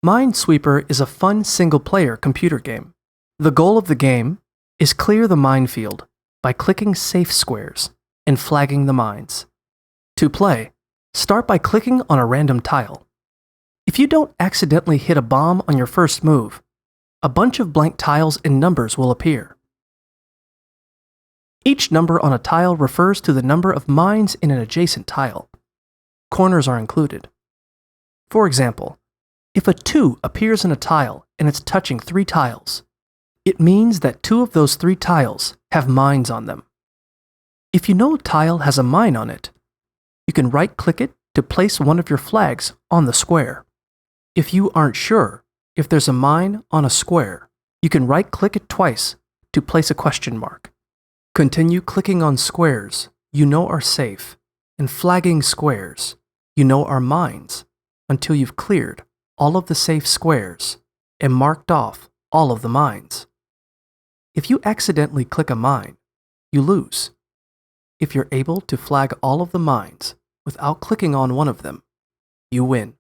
Minesweeper is a fun single-player computer game. The goal of the game is clear the minefield by clicking safe squares and flagging the mines. To play, start by clicking on a random tile. If you don't accidentally hit a bomb on your first move, a bunch of blank tiles and numbers will appear. Each number on a tile refers to the number of mines in an adjacent tile. Corners are included. For example, if a 2 appears in a tile and it's touching 3 tiles, it means that 2 of those 3 tiles have mines on them. If you know a tile has a mine on it, you can right-click it to place one of your flags on the square. If you aren't sure if there's a mine on a square, you can right-click it twice to place a question mark. Continue clicking on squares you know are safe and flagging squares you know are mines until you've cleared all of the safe squares and marked off all of the mines. If you accidentally click a mine, you lose. If you're able to flag all of the mines without clicking on one of them, you win.